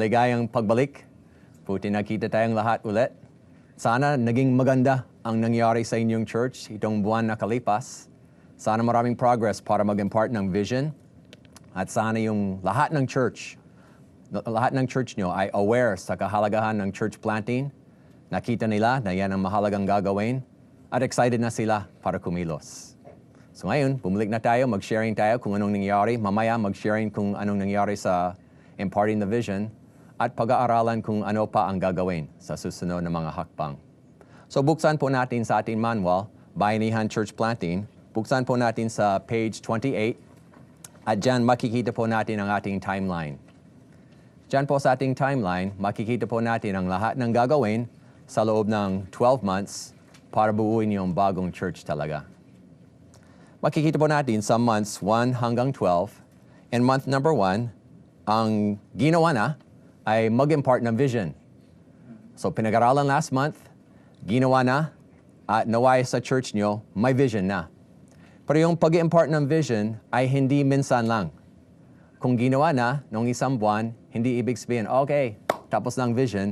Maligayang pagbalik. Puti nakita tayong lahat ulit. Sana naging maganda ang nangyari sa inyong church itong buwan na kalipas. Sana maraming progress para mag-impart ng vision. At sana yung lahat ng church nyo ay aware sa kahalagahan ng church planting. Nakita nila na yan ang mahalagang gagawin at excited na sila para kumilos. So ngayon, bumalik na tayo, mag-sharing tayo kung anong nangyari. Mamaya mag-sharing kung anong nangyari sa imparting the vision at pag-aaralan kung ano pa ang gagawin sa susunod na mga hakbang. So buksan po natin sa ating manual, Bayanihan Church Planting. Buksan po natin sa page 28 at dyan makikita po natin ang ating timeline. Dyan po sa ating timeline, makikita po natin ang lahat ng gagawin sa loob ng 12 months para buuin yung bagong church talaga. Makikita po natin sa months 1 hanggang 12. In month number 1, ang ginawa na ay mag-impart ng vision. So pinag-aralan last month, ginawa na, at naway sa church nyo, may vision na. Pero yung pag-impart ng vision ay hindi minsan lang. Kung ginawa na nung isang buwan, hindi ibig sabihin, okay, tapos ng vision,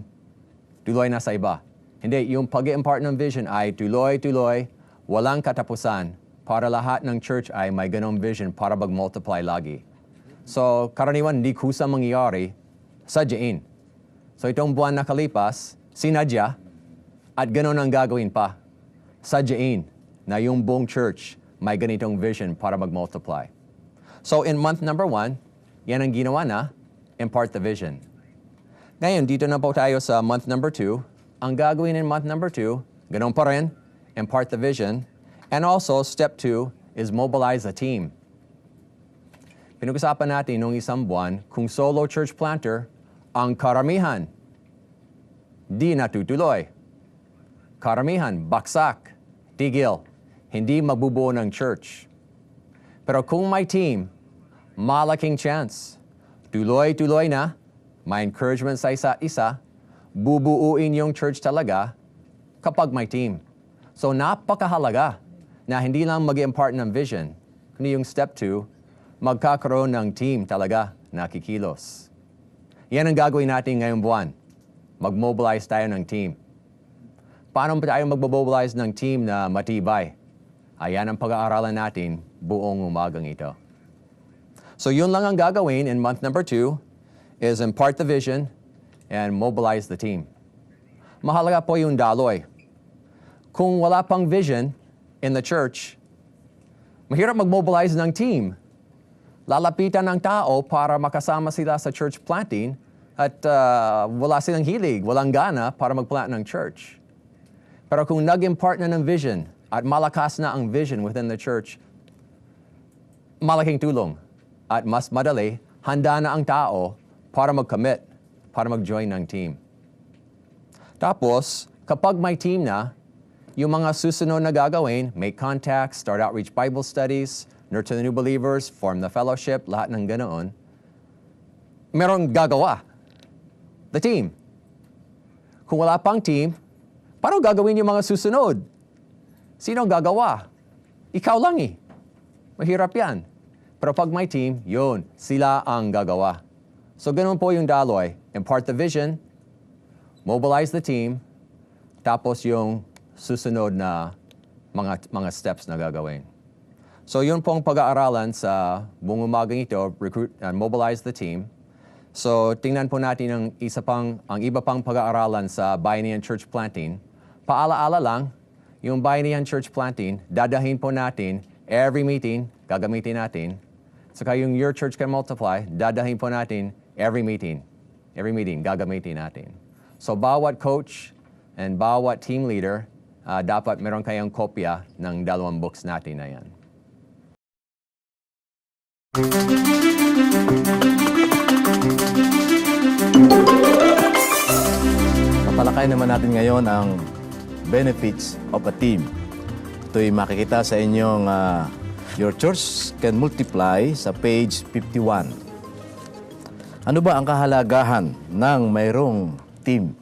tuloy na sa iba. Hindi, yung pag-impart ng vision ay tuloy-tuloy, walang katapusan, para lahat ng church ay may ganong vision para mag-multiply lagi. So, karaniwan hindi kusa mangyayari, sadyain. So, itong buwan na kalipas, sinadya, at ganon ang gagawin pa. Sadyain na yung buong church may ganitong vision para mag-multiply. So, in month number 1, yan ang ginawa na, impart the vision. Ngayon, dito na po tayo sa month number 2. Ang gagawin in month number 2, ganon pa rin, impart the vision. And also, step 2 is mobilize a team. Pinag-usapan natin nung isang buwan kung solo church planter, ang karamihan, di natutuloy. Karamihan, baksak, tigil, hindi mabubuo ng church. Pero kung may team, malaking chance. Tuloy-tuloy na, may encouragement sa isa't isa, bubuuin yung church talaga kapag may team. So napakahalaga na hindi lang mag-impart ng vision, kundi yung step 2, magkakaroon ng team talaga na kikilos. Yan ang gagawin natin ngayong buwan. Mag-mobilize tayo ng team. Paano tayo mag-mobilize ng team na matibay? Ayan ang pag-aaralan natin buong umagang ito. So yun lang ang gagawin in month number 2 is impart the vision and mobilize the team. Mahalaga po yung daloy. Kung wala pang vision in the church, mahirap mag-mobilize ng team. Lalapitan ng tao para makasama sila sa church planting at wala silang hilig, walang gana para mag-plant ng church. Pero kung nag-impart na ng vision at malakas na ang vision within the church, malaking tulong at mas madali, handa na ang tao para mag-commit, para mag-join ng team. Tapos, kapag may team na, yung mga susunod na gagawin, make contacts, start outreach Bible studies, nurture the new believers, form the fellowship, lahat ng ganoon, merong gagawa. The team. Kung wala pang team, paano gagawin yung mga susunod? Sino ang gagawa? Ikaw lang eh. Mahirap yan. Pero pag may team, yun, sila ang gagawa. So ganoon po yung daloy. Impart the vision, mobilize the team, tapos yung susunod na mga steps na gagawin. So yun pong pag-aaralan sa buong umagang ito, recruit and mobilize the team. So tingnan po natin ang iba pang pag-aaralan sa Bayanihan Church Planting. Paalaala lang, yung Bayanihan Church Planting, dadahin po natin every meeting, gagamitin natin. Saka yung Your Church Can Multiply, dadahin po natin every meeting. Every meeting, gagamitin natin. So bawat coach and bawat team leader, dapat meron kayong kopya ng 2 books natin na yan. Tatalakay naman natin ngayon ang benefits of a team. Ito'y makikita sa inyong Your Church Can Multiply sa page 51. Ano ba ang kahalagahan ng mayroong team?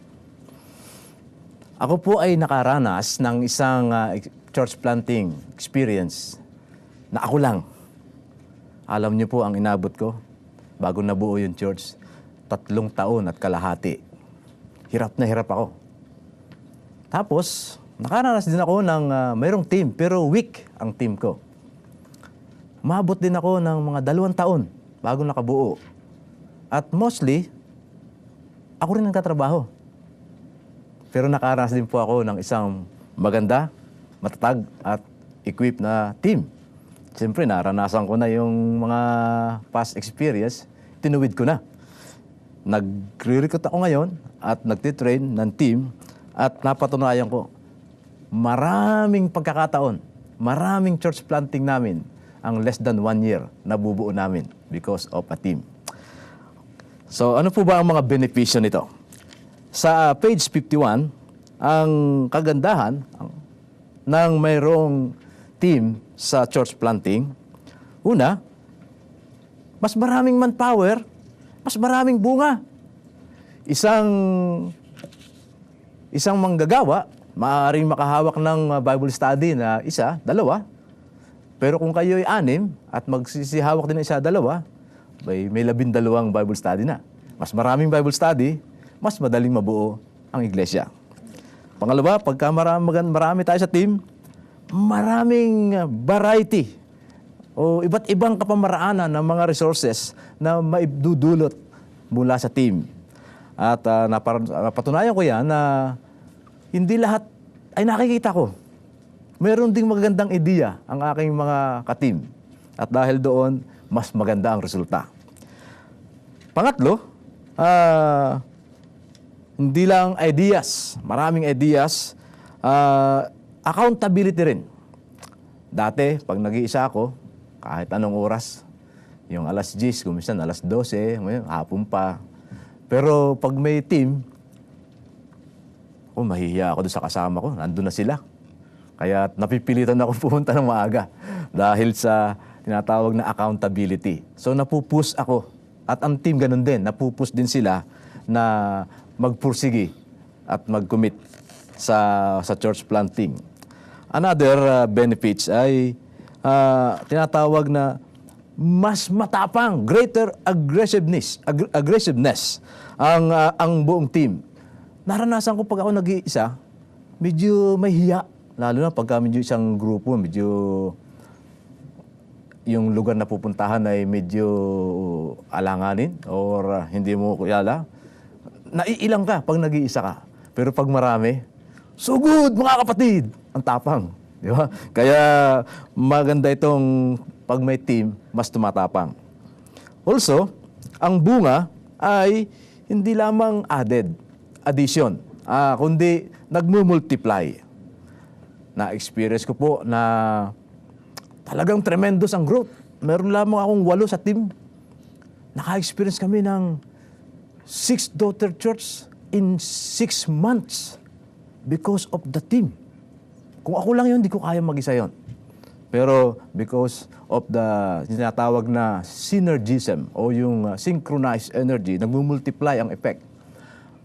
Ako po ay nakaranas ng isang church planting experience na ako lang. Alam niyo po ang inabot ko bago nabuo yung church. 3 taon at kalahati. Hirap na hirap ako. Tapos, nakaranas din ako ng mayroong team, pero weak ang team ko. Umabot din ako ng mga 2 taon bago nakabuo. At mostly, ako rin nagtatrabaho. Pero nakaranas din po ako ng isang maganda, matatag at equipped na team. Siyempre, naranasan ko na yung mga past experience, tinuwid ko na. Nagre-recruit ako ngayon at nagtitrain ng team at napatunayan ko, maraming pagkakataon, maraming church planting namin ang less than 1 year na bubuo namin because of a team. So, ano po ba ang mga benepisyo nito? Sa page 51, ang kagandahan ng mayroong team sa church planting, una, mas maraming manpower, mas maraming bunga. Isang manggagawa, maaaring makahawak ng Bible study na 1, 2. Pero kung kayo ay 6 at magsisihawak din ng 1, 2, may 12 Bible study na. Mas maraming Bible study, mas madaling mabuo ang iglesia. Pangalawa, pagka marami tayo sa team, maraming variety o iba't ibang kapamaraanan ng mga resources na maidudulot mula sa team. At napatunayan ko yan na hindi lahat ay nakikita ko. Meron ding magagandang ideya ang aking mga ka-team. At dahil doon, mas maganda ang resulta. Pangatlo, hindi lang ideas, maraming ideas, accountability rin. Dati, pag nag-iisa ako, kahit anong oras, yung alas 10, kuminsan alas 12, ngayon, hapon pa. Pero pag may team, mahihiya ako doon sa kasama ko, nandun na sila. Kaya napipilitan ako pumunta ng maaga dahil sa tinatawag na accountability. So napupush ako. At ang team ganun din, napupush din sila na magpursige at mag-commit sa church planting. Another benefits ay tinatawag na mas matapang, greater aggressiveness ang buong team. Naranasan ko pag ako nag-iisa, medyo mahihiya. Lalo na pagka medyo isang grupo, medyo yung lugar na pupuntahan ay medyo alanganin or hindi mo kuyala. Naiilang ka pag nag-iisa ka. Pero pag marami, so good mga kapatid! Ang tapang. Di ba? Kaya maganda itong pag may team, mas tumatapang. Also, ang bunga ay hindi lamang addition, kundi nagmumultiply. Na-experience ko po na talagang tremendous ang growth. Meron lamang akong 8 sa team. Naka-experience kami ng 6 daughter church in 6 months because of the team. Kung ako lang yun, hindi ko kaya mag-isa yun. Pero because of the tinatawag na synergism o yung synchronized energy, nagmumultiply ang effect.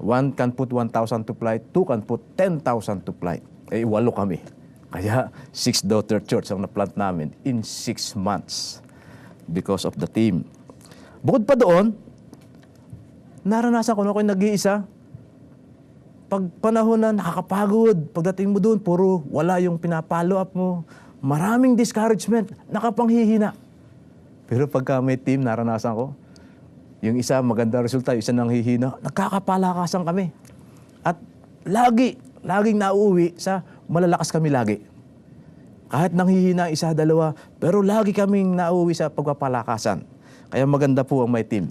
1 can put 1,000 to flight, 2 can put 10,000 to flight. 8 kami. Kaya 6 daughter church ang na-plant namin in 6 months because of the team. Bukod pa doon, naranasan ko na ako nag-iisa. Pag panahon na nakakapagod, pagdating mo doon, puro wala yung pinapalo up mo. Maraming discouragement, nakapanghihina. Pero pagka may team, naranasan ko, yung isa maganda resulta, yung isa nang hihina, nagkakapalakasan kami. At laging nauuwi sa malalakas kami lagi. Kahit nanghihina isa, 2, pero lagi kaming nauuwi sa pagpapalakasan. Kaya maganda po ang may team.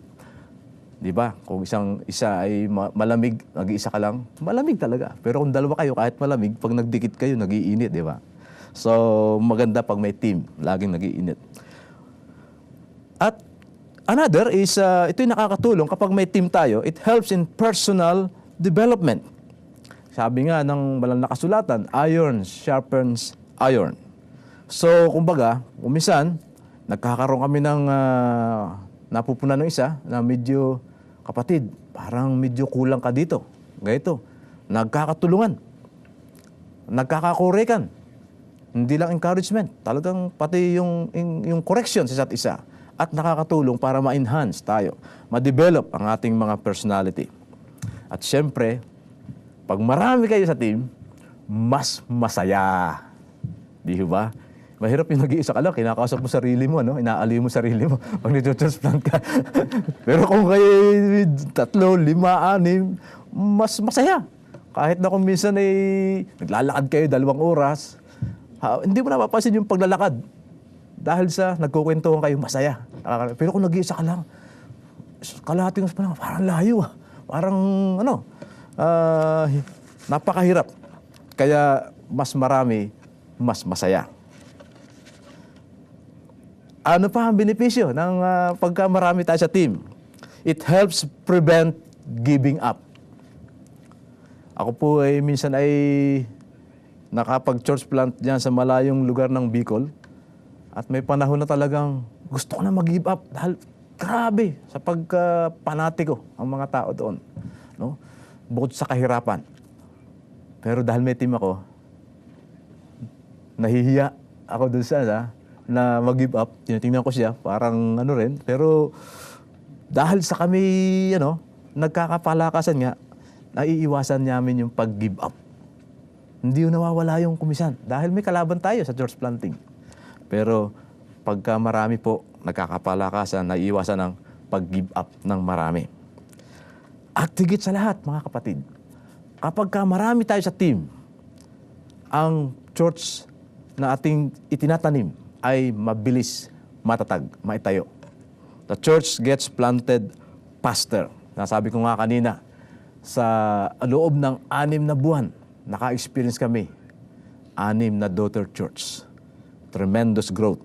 Di ba? Kung isa ay malamig, nag-iisa ka lang, malamig talaga. Pero kung 2 kayo, kahit malamig, pag nagdikit kayo, nag-iinit, di ba? So, maganda pag may team, laging nag-iinit. At another is, ito'y nakakatulong kapag may team tayo, it helps in personal development. Sabi nga ng malang nakasulatan, iron sharpens iron. So, kumbaga, kumisan, nagkakaroon kami ng napupunan ng isa na medyo, kapatid, parang medyo kulang ka dito. Ganito. Nagkakatulungan. Nagkakakorekan. Hindi lang encouragement. Talagang pati yung correction sa isa't isa at nakakatulong para ma-enhance tayo, ma-develop ang ating mga personality. At syempre, pag marami kayo sa team, mas masaya. Di ba? Mahirap yung nag-iisa ka lang, kinakausap mo sarili mo, no? Inaaliw mo sarili mo pag nito-transplant ka. Pero kung kayo 3, 5, 6, mas masaya. Kahit na kung minsan ay naglalakad kayo 2 oras, hindi mo napapansin yung paglalakad. Dahil sa nagkukwentuhan kayo, masaya. Pero kung nag-iisa ka lang, kalahating pa lang, parang layo. Parang, napakahirap. Kaya mas marami, mas masaya. Ano pa ang benepisyo ng pagka marami tayo sa team? It helps prevent giving up. Ako po ay minsan ay nakapag-church plant diyan sa malayong lugar ng Bicol. At may panahon na talagang gusto ko na mag-give up dahil grabe sa pagka-panatiko ang mga tao doon. No? Bukod sa kahirapan. Pero dahil may team ako, nahihiya ako doon sa na mag-give up. Tinitingnan ko siya, parang rin. Pero dahil sa kami, nagkakapalakasan nga, naiiwasan namin yung pag-give up. Hindi yung nawawala yung kumisan. Dahil may kalaban tayo sa church planting. Pero pagka marami po, nagkakapalakasan, naiiwasan ang pag-give up ng marami. At higit sa lahat, mga kapatid, kapag marami tayo sa team, ang church na ating itinatanim ay mabilis matatag, maitayo. The church gets planted faster. Nasabi ko nga kanina, sa loob ng 6 na buwan, naka-experience kami, 6 na daughter church. Tremendous growth.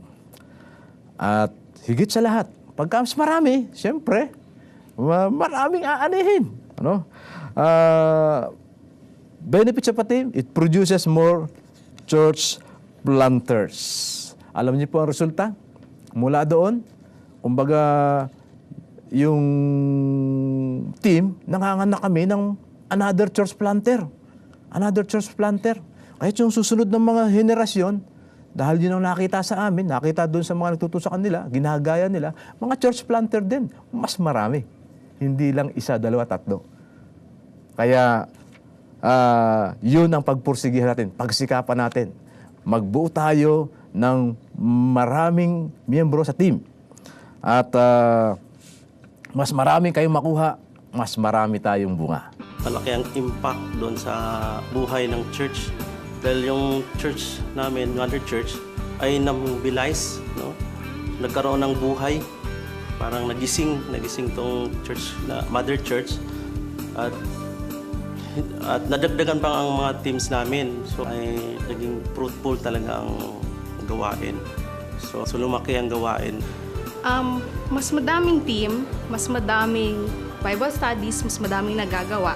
At higit sa lahat, pagka mas marami, siyempre, maraming aanihin. Benefits of a team, it produces more church planters. Alam niyo po ang resulta? Mula doon, kumbaga, yung team, nanganganak kami ng another church planter. Another church planter. Kahit yung susunod ng mga henerasyon, dahil yun ang nakita sa amin, nakita doon sa mga nagtuturo sa kanila, ginagaya nila, mga church planter din, mas marami. Hindi lang 1, 2, 3. Kaya, yun ang pagpursigihan natin, pagsikapan natin. Magbuo tayo ng maraming miyembro sa team. At mas marami kayong makuha, mas marami tayong bunga. Malaki ang impact doon sa buhay ng church. Dahil yung church namin, Mother Church, ay namobilize, no? Nagkaroon ng buhay. Parang nagising tong church, na Mother Church. At nadagdagan pa ang mga teams namin. So ay naging fruitful talaga ang gawain. So lumaki ang gawain. Mas madaming team, mas madaming Bible studies, mas madaming nagagawa.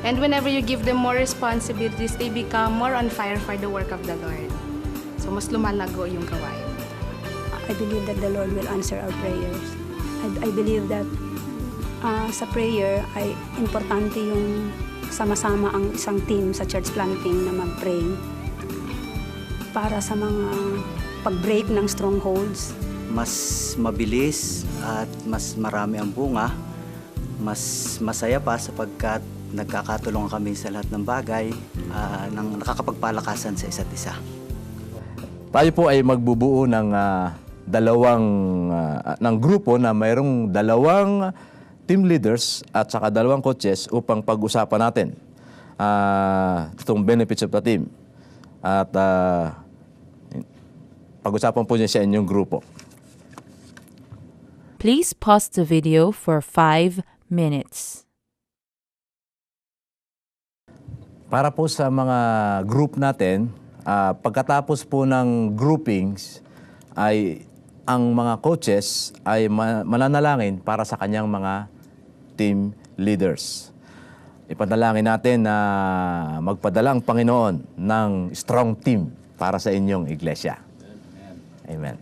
And whenever you give them more responsibilities, they become more on fire for the work of the Lord. So mas lumalago yung gawain. I believe that the Lord will answer our prayers. I believe that sa prayer ay importante yung sama-sama ang isang team sa church planting na mag-pray para sa mga pag-break ng strongholds. Mas mabilis at mas marami ang bunga. Mas masaya pa sapagkat nagkakatulong kami sa lahat ng bagay nang nakakapagpalakasan sa isa't isa. Tayo po ay magbubuo ng ng grupo na mayroong 2 team leaders at saka 2 coaches upang pag-usapan natin itong benefits of the team. At pag-usapan po niya sa inyong grupo. Please pause the video for 5 minutes. Para po sa mga group natin, pagkatapos po ng groupings, ay ang mga coaches ay mananalangin para sa kanyang mga team leaders. Ipanalangin natin na magpadala ang Panginoon ng strong team para sa inyong iglesia. Amen.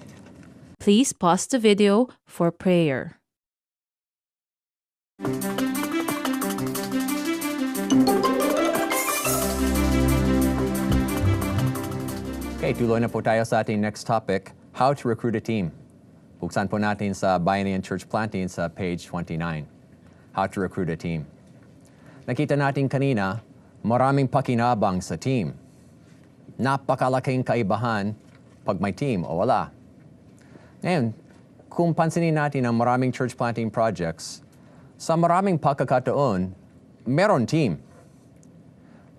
Please pause the video for prayer. Okay, tuloy na po tayo sa ating next topic, how to recruit a team. Buksan po natin sa Bayanihan Church Planting sa page 29. How to recruit a team. Nakita natin kanina, maraming pakinabang sa team. Napakalaking kaibahan pag may team o wala. Ngayon, kung pansinin natin ang maraming church planting projects, sa maraming pagkakataon, meron team.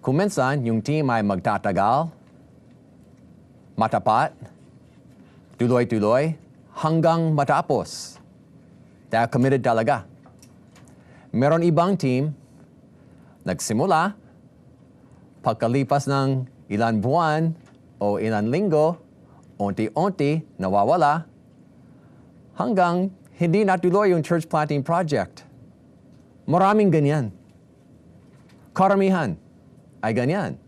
Kung minsan, yung team ay magtatagal, matapat, tuloy-tuloy, hanggang matapos. Dahil committed talaga. Meron ibang team, nagsimula, pagkalipas ng ilan buwan o ilan linggo, unti-unti nawawala, hanggang hindi natuloy yung church planting project. Maraming ganyan. Karamihan ay ganyan.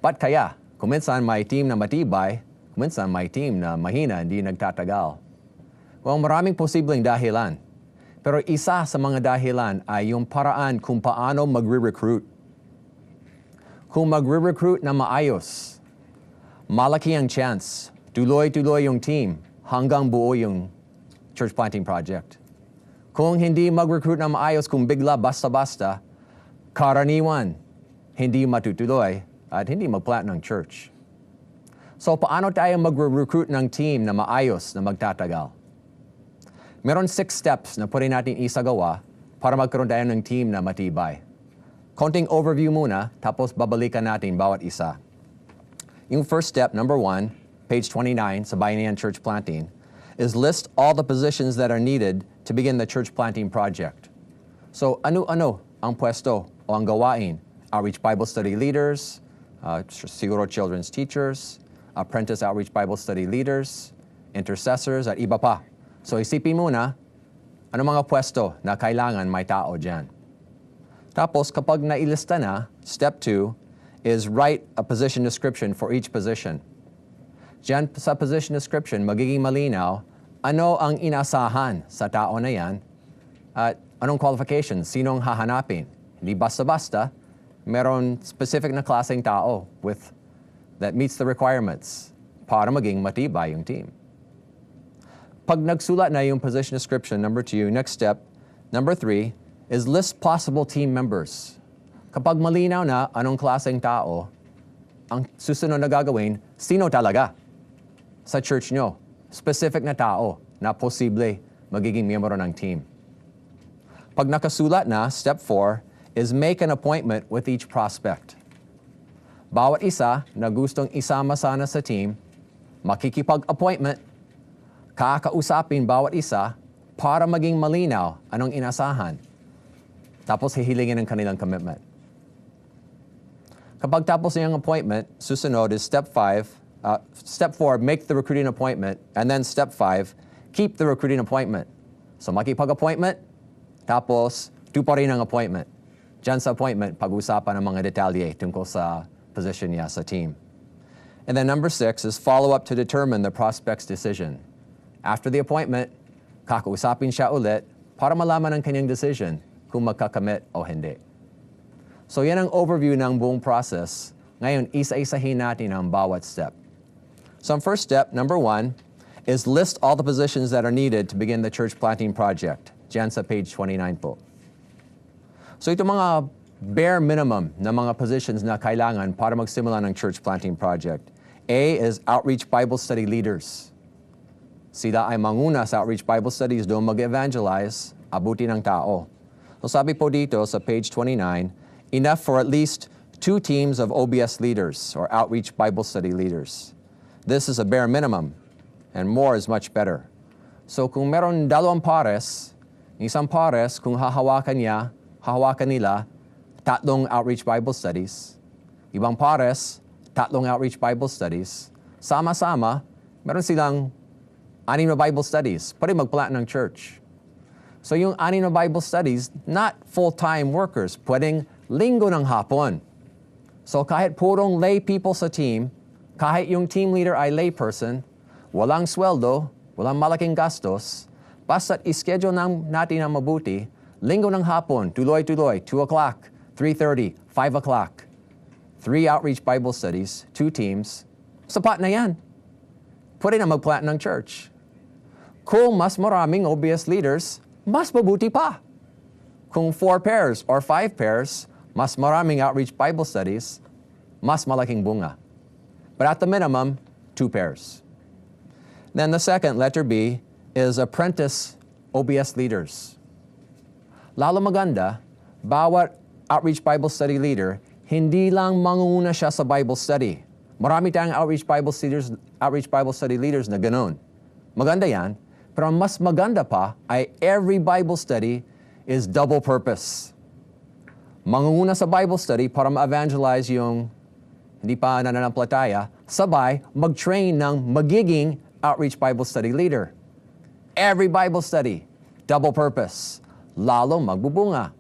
Ba't kaya? Kuminsan may team na matibay, kuminsan may team na mahina, hindi nagtatagal. Well, maraming posibleng dahilan. Pero isa sa mga dahilan ay yung paraan kung paano magre-recruit. Kung magre-recruit na maayos, malaki ang chance, tuloy-tuloy yung team hanggang buo yung church planting project. Kung hindi mag-recruit na maayos, kung bigla basta-basta, karaniwan, hindi matutuloy at hindi mag-plant ng church. So paano tayo mag-recruit ng team na maayos na magtatagal? Meron 6 steps na pwede natin isagawa para magkaroon tayo ng team na matibay. Konting overview muna, tapos babalikan natin bawat isa. Yung first step, number 1, page 29 sa Bayanihan Church Planting, is list all the positions that are needed to begin the church planting project. So ano-ano ang pwesto o ang gawain? Outreach Bible Study leaders, siguro children's teachers, Apprentice Outreach Bible Study leaders, Intercessors, at iba pa. So isipin muna, ano mga pwesto na kailangan may tao dyan. Tapos kapag nailista na, step 2 is write a position description for each position. Diyan sa position description, magiging malinaw ano ang inasahan sa tao na yan at anong qualifications, sinong hahanapin. Hindi basta-basta, meron specific na klaseng tao that meets the requirements para maging matibay yung team. Pag nagsulat na yung position description, number 2, next step, number 3, is list possible team members. Kapag malinaw na anong klaseng tao, ang susunod na gagawin, sino talaga sa church nyo? Specific na tao na posible magiging miyembro ng team. Pag nakasulat na, step 4, is make an appointment with each prospect. Bawat isa na gustong isama sana sa team, makikipag-appointment, kakausapin bawat isa para maging malinaw anong inasahan. Tapos hihilingin ang kanilang commitment. Kapag tapos na yung appointment, susunod is step 4, make the recruiting appointment, and then step 5, keep the recruiting appointment. So makipag-appointment, tapos tuparin ang appointment. Diyan sa appointment, pag-usapan ang mga detalye tungkol sa position niya sa team. And then number 6 is follow up to determine the prospect's decision. After the appointment, kakausapin siya ulit para malaman ang kanyang decision kung magkakamit o hindi. So yan ang overview ng buong process. Ngayon, isa-isahin natin ang bawat step. So ang first step, number 1, is list all the positions that are needed to begin the church planting project. Diyan sa page 29 po. So ito mga bare minimum na mga positions na kailangan para magsimula ng church planting project. A is Outreach Bible Study leaders. Sila ay manguna sa Outreach Bible Studies doon mag-evangelize, abuti ng tao. So sabi po dito sa page 29, enough for at least 2 teams of OBS leaders or Outreach Bible Study leaders. This is a bare minimum and more is much better. So kung meron 2 pares, isang pares kung hahawakan nila 3 Outreach Bible Studies. Ibang pares, 3 Outreach Bible Studies. Sama-sama, meron silang 6 na Bible Studies. Pwede mag-plant ng church. So yung 6 na Bible Studies, not full-time workers. Pwedeng linggo ng hapon. So kahit purong lay people sa team, kahit yung team leader ay lay person, walang sweldo, walang malaking gastos, basta't ischedule natin ang mabuti, linggo ng hapon, tuloy-tuloy, 2 o'clock, 3:30, 5 o'clock. 3 Outreach Bible Studies, 2 teams. Sapat na yan. Pwede na mag-plant ng church. Kung mas maraming OBS leaders, mas mabuti pa. Kung 4 pairs or 5 pairs, mas maraming outreach Bible studies, mas malaking bunga. But at the minimum, 2 pairs. Then the second, letter B, is Apprentice OBS leaders. Lalo maganda, bawat outreach Bible study leader, hindi lang mangunguna siya sa Bible study. Marami tayong outreach Bible study leaders na ganun. Maganda yan, pero ang mas maganda pa ay every Bible study is double purpose. Mangunguna sa Bible study para ma-evangelize yung hindi pa nananampalataya, sabay mag-train ng magiging outreach Bible study leader. Every Bible study, double purpose. Lalo magbubunga.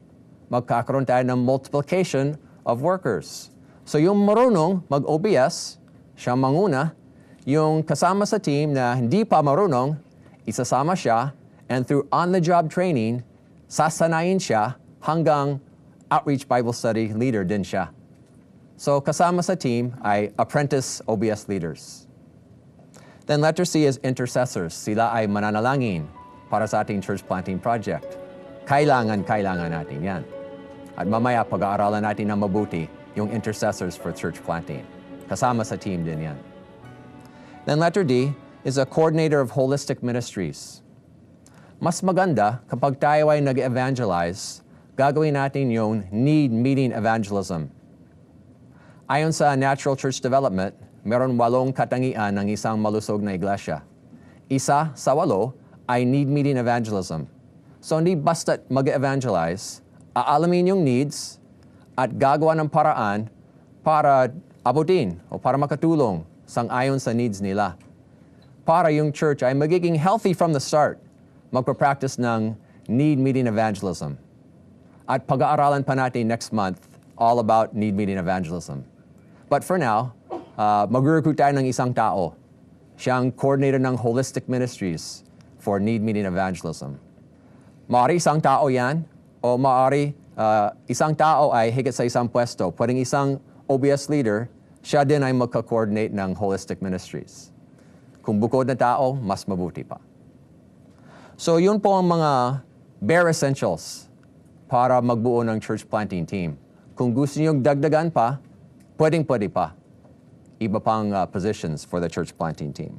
Magkakaroon tayo ng multiplication of workers. So yung marunong mag-OBS, siya manguna. Yung kasama sa team na hindi pa marunong, isasama siya, and through on-the-job training, sasanayin siya hanggang outreach Bible study leader din siya. So kasama sa team ay Apprentice OBS leaders. Then letter C is Intercessors. Sila ay mananalangin para sa ating church planting project. Kailangan natin yan. At mamaya pag-aaralan natin ng mabuti yung Intercessors for church planting. Kasama sa team din yan. Then letter D is a coordinator of holistic ministries. Mas maganda kapag tayo ay nag-evangelize, gagawin natin yung need-meeting evangelism. Ayon sa Natural Church Development, meron 8 katangian ng isang malusog na iglesia. Isa sa 8 ay need-meeting evangelism. So hindi basta't mag-evangelize, aalamin yung needs at gagawa ng paraan para abutin o para makatulong sang-ayon sa needs nila. Para yung church ay magiging healthy from the start, magpa-practice ng need-meeting evangelism. At pag-aaralan pa natin next month all about need-meeting evangelism. But for now, mag-recruit tayo ng isang tao. Siyang coordinator ng holistic ministries for need-meeting evangelism. Maari isang tao yan, o maari isang tao ay higit sa isang pwesto. Pwedeng isang OBS leader, siya din ay magka-coordinate ng holistic ministries. Kung bukod na tao, mas mabuti pa. So yun po ang mga bare essentials para magbuo ng church planting team. Kung gusto niyong dagdagan pa, pwedeng-pwede pa. Iba pang positions for the church planting team.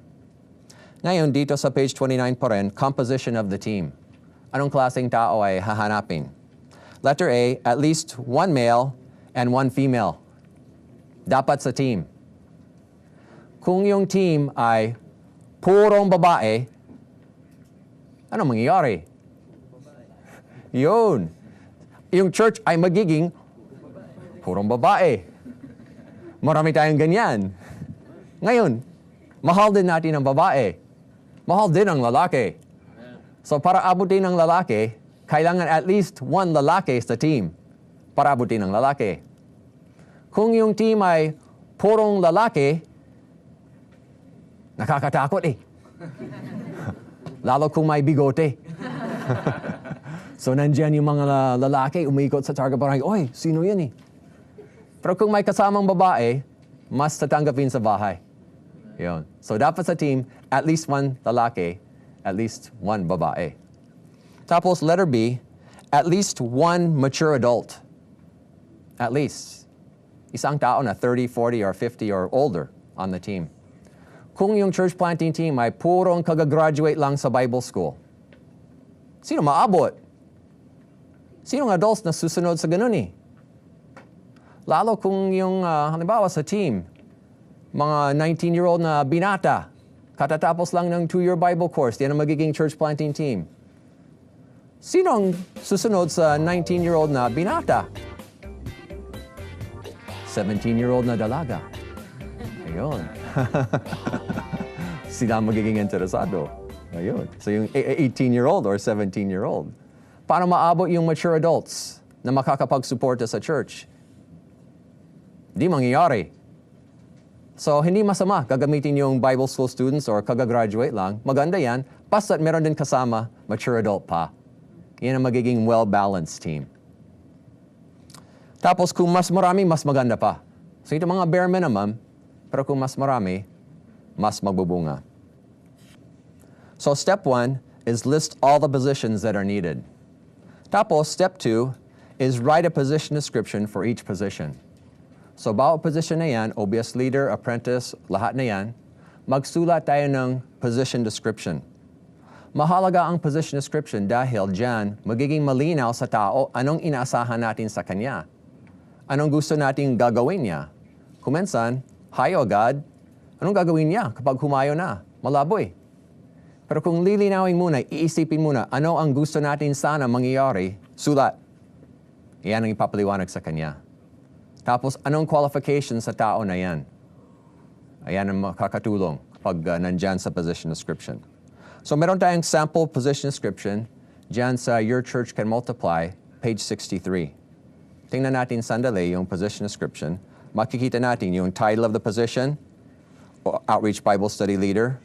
Ngayon, dito sa page 29 pa rin, composition of the team. Anong klaseng tao ay hahanapin? Letter A, at least 1 male and 1 female. Dapat sa team. Kung yung team ay purong babae, ano mangyayari? Yun. Yung church ay magiging purong babae. Marami tayong ganyan. Ngayon, mahal din natin ang babae. Mahal din ang lalaki. So para abutin ng lalaki, kailangan at least 1 lalaki sa team para abutin ng lalaki. Kung yung team ay purong lalaki, nakakatakot eh. Lalo kung may bigote. So nandyan yung mga lalaki, umiikot sa target parang, oy, sino yan eh? Pero kung may kasamang babae, mas tatanggapin sa bahay. Yun. So dapat sa team, at least 1 lalaki, at least 1 babae. Tapos letter B, at least 1 mature adult. At least. Isang tao na 30, 40, or 50 or older on the team. Kung yung church planting team ay purong kagagraduate lang sa Bible school, sino maabot? Sinong adults na susunod sa ganun eh? Lalo kung yung, halimbawa sa team, mga 19-year-old na binata, katatapos lang ng 2-year Bible course, yan ang magiging church planting team. Sino ang susunod sa 19-year-old na binata? 17-year-old na dalaga. Ayun. Sila magiging interesado. Ayun. So yung 18-year-old or 17-year-old. Paano maabot yung mature adults na makakapag-suporta sa church? Di mangyayari. So, hindi masama gagamitin yung Bible school students or kagagraduate lang. Maganda yan, basta't meron din kasama mature adult pa. Yan ang magiging well-balanced team. Tapos, kung mas marami, mas maganda pa. So, ito mga bare minimum, pero kung mas marami, mas magbubunga. So step 1 is list all the positions that are needed. Tapos, step 2 is write a position description for each position. So bawat position na yan, OBS leader, apprentice, lahat na yan, magsulat tayo ng position description. Mahalaga ang position description dahil dyan magiging malinaw sa tao anong inaasahan natin sa kanya. Anong gusto nating gagawin niya. Kuminsan, hayo agad, anong gagawin niya kapag humayo na? Malabo eh. Pero kung lilinawin muna, iisipin muna, ano ang gusto natin sana mangyayari, sulat. Yan ang ipapaliwanag sa kanya. Tapos, anong qualification sa tao na yan? Ayan ang makakatulong kapag nandyan sa position description. So meron tayong sample position description dyan sa Your Church Can Multiply, page 63. Tingnan natin sandali yung position description. Makikita natin yung title of the position, Outreach Bible Study Leader.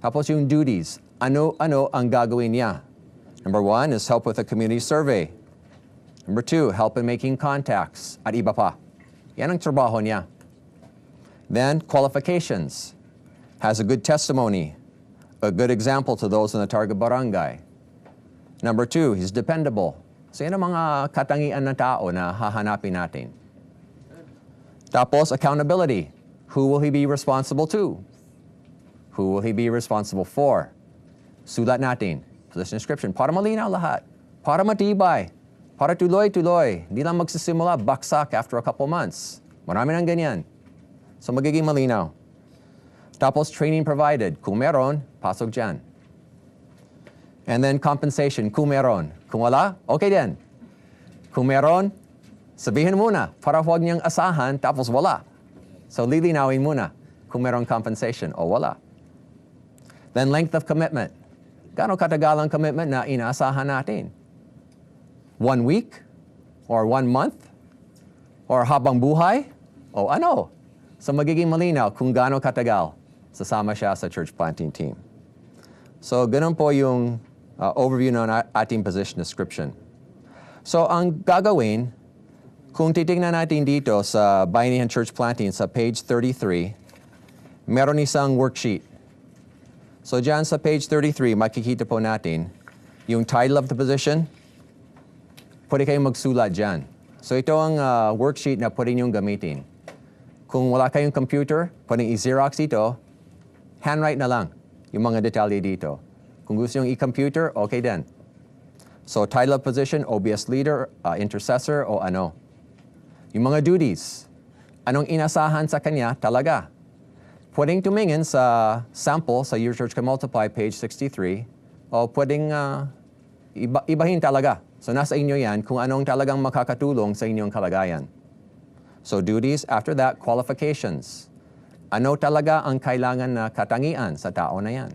Tapos yung duties, ano-ano ang gagawin niya. Number 1 is help with a community survey. Number 2, help in making contacts. At iba pa. Yan ang trabaho niya. Then, qualifications. Has a good testimony. A good example to those in the target barangay. Number 2, he's dependable. So yan ang mga katangian ng tao na hahanapin natin. Tapos, accountability. Who will he be responsible to? Who will he be responsible for? Sulat natin. Position description. Para malinaw lahat. Para matibay. Para tuloy-tuloy. Hindi lang magsisimula, baksak after a couple months. Marami ng ganyan. So magiging malinaw. Tapos training provided. Kung meron, pasok dyan. And then compensation. Kung meron. Kung wala, okay din. Kung meron, sabihin muna para huwag niyang asahan tapos wala. So lilinawin muna kung meron compensation o wala. Then length of commitment. Gaano katagal ang commitment na inaasahan natin? 1 week? Or 1 month? Or habang buhay? O ano? So magiging malinaw kung gaano katagal sasama siya sa church planting team. So ganun po yung overview ng ating position description. So ang gagawin, kung titingnan natin dito sa Bayanihan Church Planting sa page 33, meron isang worksheet. So dyan sa page 33, makikita po natin yung title of the position. Pwede kayong magsulat dyan. So ito ang worksheet na pwede niyong gamitin. Kung wala kayong computer, pwedeng i-Xerox ito, handwrite na lang yung mga detalye dito. Kung gusto nyo i-computer, okay din. So title of position, OBS leader, intercessor, o ano. Yung mga duties, anong inasahan sa kanya talaga. Pwedeng tumingin sa sample sa Your Church Can Multiply, page 63, o pwedeng ibahin talaga. So nasa inyo yan kung anong talagang makakatulong sa inyong kalagayan. So duties, after that, qualifications. Ano talaga ang kailangan na katangian sa tao na yan?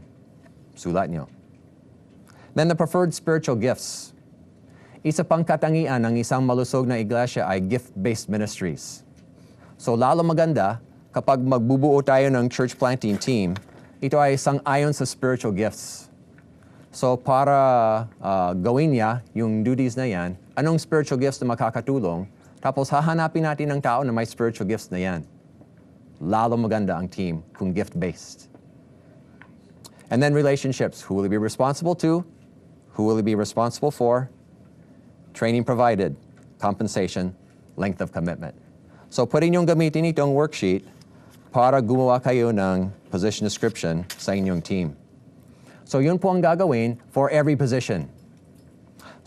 Sulat nyo. Then the preferred spiritual gifts. Isa pang katangian ng isang malusog na iglesia ay gift-based ministries. So lalo maganda kapag magbubuo tayo ng church planting team, ito ay sang-ayon sa spiritual gifts. So para gawin niya yung duties na yan, anong spiritual gifts na makakatulong, tapos hahanapin natin ng tao na may spiritual gifts na yan. Lalo maganda ang team kung gift-based. And then relationships. Who will he be responsible to? Who will he be responsible for? Training provided. Compensation. Length of commitment. So pwede niyong gamitin itong worksheet para gumawa kayo ng position description sa inyong team. So yun po ang gagawin for every position.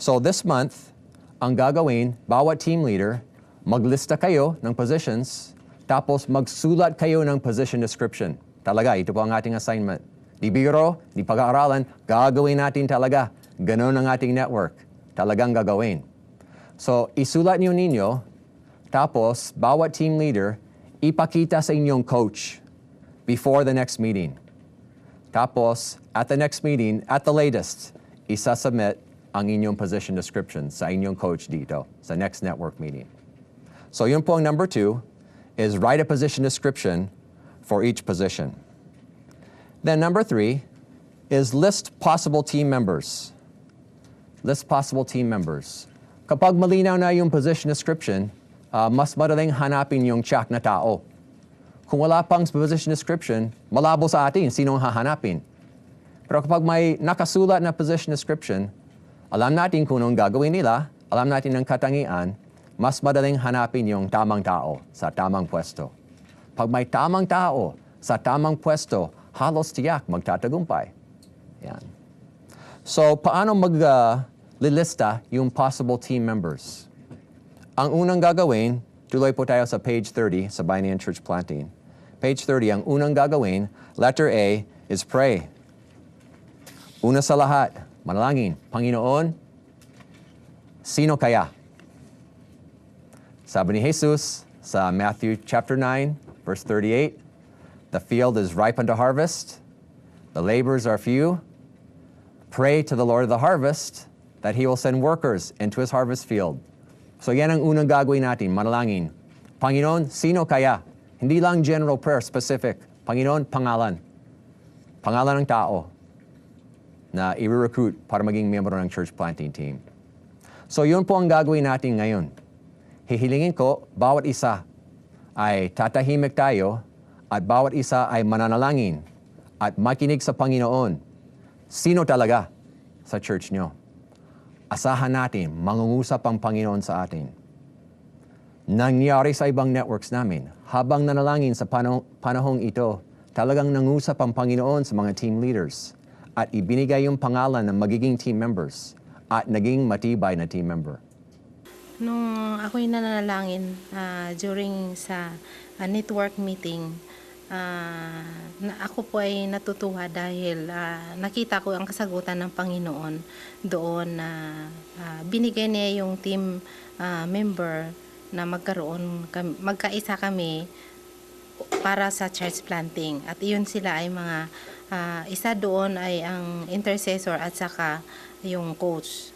So this month, ang gagawin, bawat team leader, maglista kayo ng positions, tapos magsulat kayo ng position description. Talaga, ito po ang ating assignment. Di biro, di pag-aaralan, gagawin natin talaga. Ganon ang ating network. Talagang gagawin. So, isulat niyo ninyo, tapos bawat team leader, ipakita sa inyong coach before the next meeting. Tapos, at the next meeting, at the latest, isasubmit ang inyong position description sa inyong coach dito, sa next network meeting. So, yun po ang number 2, is write a position description for each position. Then number 3 is list possible team members. List possible team members. Kapag malinaw na yung position description, mas madaling hanapin yung check na tao. Kung wala pang position description, malabo sa atin sinong hahanapin. Pero kapag may nakasulat na position description, alam natin kung anong gagawin nila, alam natin ang katangian, mas madaling hanapin yung tamang tao sa tamang pwesto. Pag may tamang tao sa tamang pwesto, halos tiyak magtatagumpay. Yan. So, paano maglilista yung possible team members? Ang unang gagawin, tuloy po tayo sa page 30 sa Bayan Church Planting. Page 30, ang unang gagawin, letter A, is pray. Una sa lahat, manalangin. Panginoon, sino kaya? Sabi ni Jesus sa Matthew chapter 9, verse 38, the field is ripe unto harvest, the laborers are few. Pray to the Lord of the harvest that He will send workers into His harvest field. So yan ang unang gagawin natin, manalangin. Panginoon, sino kaya? Hindi lang general prayer, specific. Panginoon, pangalan. Pangalan ng tao na i-recruit para maging miyembro ng church planting team. So yun po ang gagawin natin ngayon. Hihilingin ko, bawat isa ay tatahimik tayo at bawat isa ay mananalangin at makinig sa Panginoon. Sino talaga sa church nyo? Asahan natin, mangungusap ang Panginoon sa atin. Nangyari sa ibang networks namin, habang nanalangin sa panahong ito, talagang nangusap ang Panginoon sa mga team leaders at ibinigay yung pangalan ng magiging team members at naging matibay na team member. Nung ako'y nananalangin during sa network meeting, ako po ay natutuwa dahil nakita ko ang kasagutan ng Panginoon doon na binigay niya yung team member na magkaisa kami para sa church planting. At iyon sila ay mga isa doon ay ang intercessor at saka yung coach.